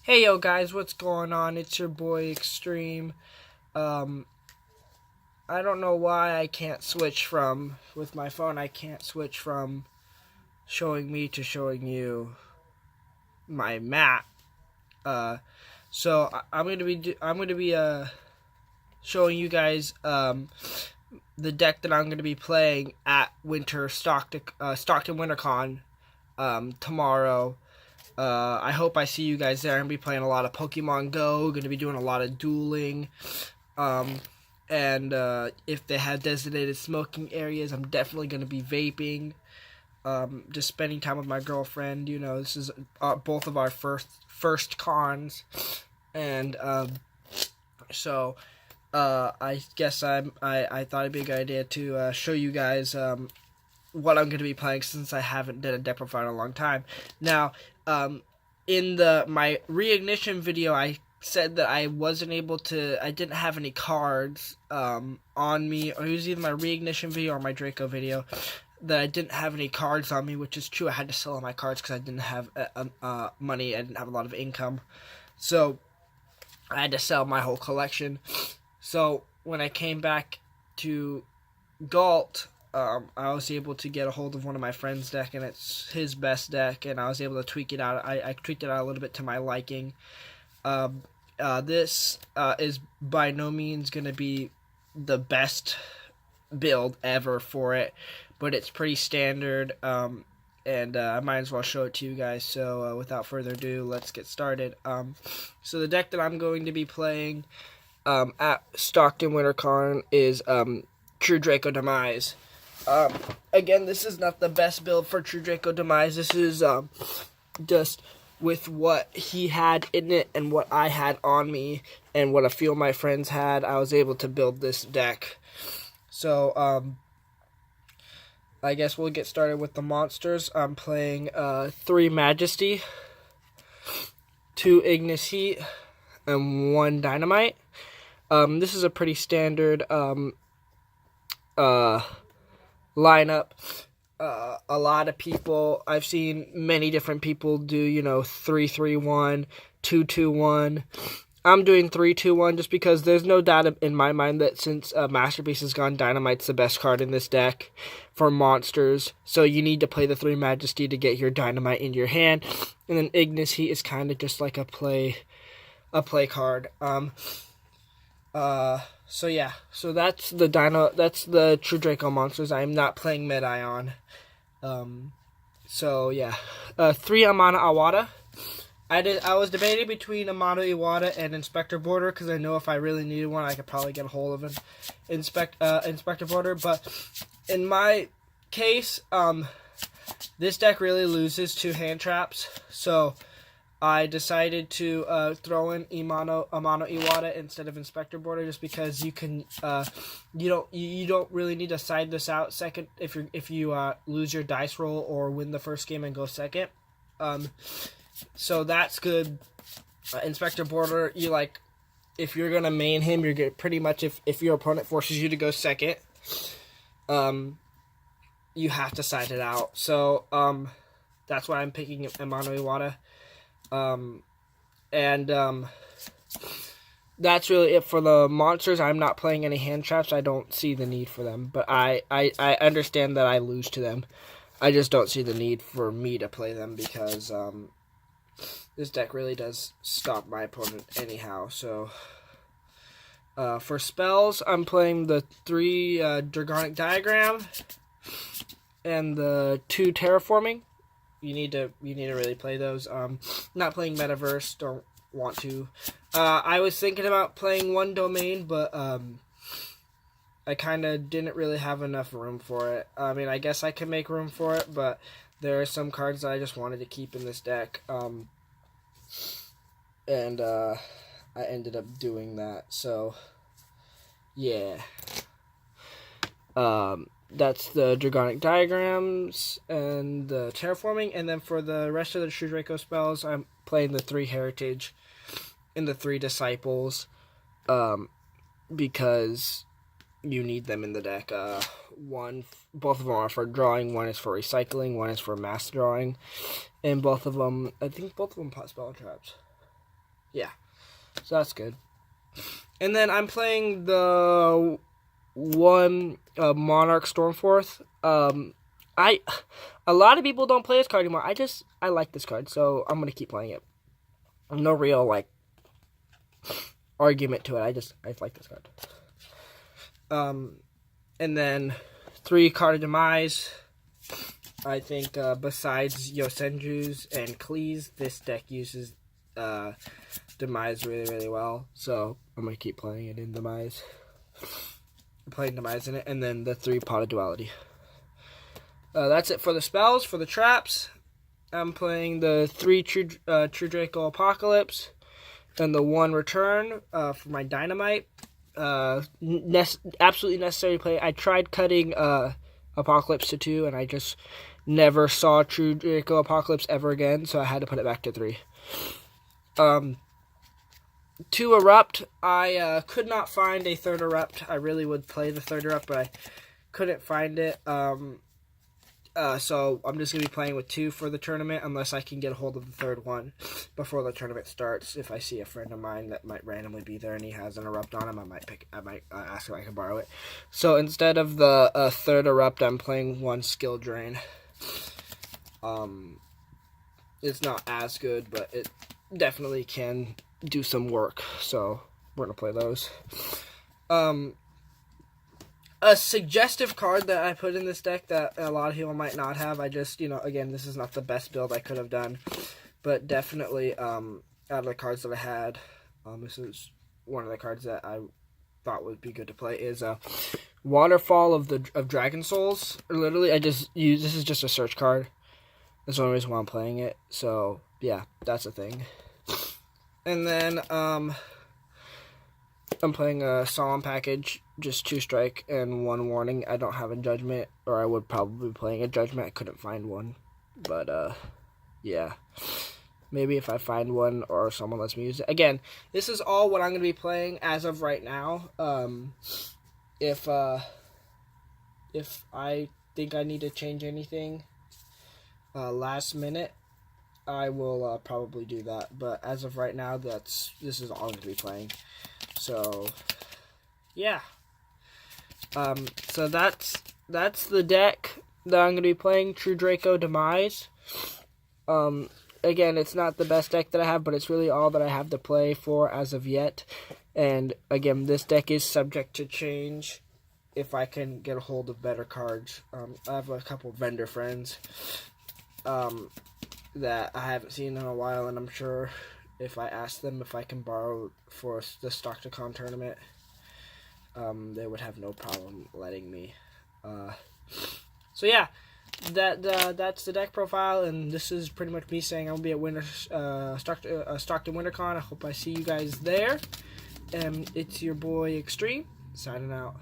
Hey yo guys, what's going on? It's your boy Extreme. Um I don't know why I can't switch from with my phone. I can't switch from showing me to showing you my map. I'm going to be showing you guys the deck that I'm going to be playing at Stockton WinterCon tomorrow. I hope I see you guys there. I'm going to be playing a lot of Pokemon Go, going to be doing a lot of dueling. Um, and if they have designated smoking areas, I'm definitely going to be vaping. Just spending time with my girlfriend. You know, this is both of our first cons. And so I guess I thought it'd be a good idea to show you guys what I'm going to be playing since I haven't done a deck profile in a long time. Now, in my reignition video, I said that I didn't have any cards on me, or it was either my reignition video or my Draco video, that I didn't have any cards on me, which is true. I had to sell all my cards because I didn't have money. I didn't have a lot of income, so I had to sell my whole collection. So when I came back to Galt, I was able to get a hold of one of my friend's deck, and it's his best deck, and I was able to tweak it out. I tweaked it out a little bit to my liking. This is by no means going to be the best build ever for it, but it's pretty standard, and I might as well show it to you guys. So without further ado, let's get started. So the deck that I'm going to be playing at Stockton WinterCon is True Draco Demise. Again, this is not the best build for True Draco Demise. This is just with what he had in it and what I had on me and what a few of my friends had, I was able to build this deck. So, I guess we'll get started with the monsters. I'm playing 3 Majesty, 2 Ignis Heat, and 1 Dynamite. This is a pretty standard lineup. A lot of people, I've seen many different people do, 3-3-1, 2-2-1. I'm doing 3-2-1 just because there's no doubt in my mind that since Masterpiece is gone, Dynamite's the best card in this deck for monsters. So you need to play the 3 Majesty to get your Dynamite in your hand. And then Ignis Heat is kind of just like a play card. So yeah, so that's the True Draco monsters. I am not playing Medion. So yeah, 3 Amana Awada. I was debating between Amana Iwata and Inspector Border, because I know if I really needed one, I could probably get a hold of an Inspector Border. But in my case, this deck really loses to hand traps, so I decided to throw in Amano Iwata instead of Inspector Border, just because you can you don't really need to side this out second if you lose your dice roll or win the first game and go second. So that's good. Inspector Border, if you're gonna main him, you're good, pretty much if your opponent forces you to go second, you have to side it out. So that's why I'm picking Amano Iwata. That's really it for the monsters. I'm not playing any hand traps. I don't see the need for them, but I understand that I lose to them. I just don't see the need for me to play them because this deck really does stop my opponent anyhow. So for spells, I'm playing the 3 Dragonic Diagram and the 2 Terraforming. You need to really play those. Not playing Metaverse, don't want to. I was thinking about playing 1 Domain, but I kind of didn't really have enough room for it. I mean, I guess I can make room for it, but there are some cards that I just wanted to keep in this deck. And I ended up doing that. So yeah. That's the Dragonic Diagrams and the Terraforming. And then for the rest of the True Draco spells, I'm playing the 3 Heritage and the 3 Disciples, because you need them in the deck. Both of them are for drawing. One is for recycling. One is for mass drawing. And both of them, I think both of them pot spell traps. yeah, so that's good. And then I'm playing the one Monarch Stormforth. A lot of people don't play this card anymore. I like this card, so I'm gonna keep playing it. No real like argument to it. I like this card. And then 3 card demise. I think besides Yosenju's and Klee's, this deck uses demise really, really well. So I'm gonna keep playing it in demise. Playing demise in it, and then the 3 pot of duality. That's it for the spells. For the traps, I'm playing the 3 True Draco Apocalypse and the 1 return for my dynamite. Absolutely necessary to play. I tried cutting Apocalypse to 2, and I just never saw True Draco Apocalypse ever again, so I had to put it back to 3. 2 Erupt. I could not find a 3rd Erupt. I really would play the 3rd Erupt, but I couldn't find it. So I'm just going to be playing with 2 for the tournament, unless I can get a hold of the 3rd one before the tournament starts. If I see a friend of mine that might randomly be there and he has an Erupt on him, I might ask if I can borrow it. So instead of the 3rd Erupt, I'm playing 1 Skill Drain. It's not as good, but it definitely can do some work, so we're going to play those. A suggestive card that I put in this deck that a lot of people might not have. I just, again, this is not the best build I could have done, but definitely out of the cards that I had, this is one of the cards that I thought would be good to play is Waterfall of Dragon Souls. Literally, this is just a search card. That's the only reason why I'm playing it. So yeah, that's a thing. And then I'm playing a Solemn Package, just 2 strike and 1 warning. I don't have a Judgment, or I would probably be playing a Judgment. I couldn't find one, but yeah. Maybe if I find one or someone lets me use it. Again, this is all what I'm going to be playing as of right now. If I think I need to change anything last minute, I will probably do that. But as of right now, this is all I'm going to be playing. So, yeah. So that's the deck that I'm going to be playing, True Draco Demise. Again, it's not the best deck that I have, but it's really all that I have to play for as of yet. And again, this deck is subject to change if I can get a hold of better cards. I have a couple vendor friends that I haven't seen in a while, and I'm sure if I ask them if I can borrow for the STOCKTON tournament, they would have no problem letting me. So yeah, that's the deck profile, and this is pretty much me saying I'll be at Stockton WinterCon. I hope I see you guys there. And it's your boy Extreme signing out.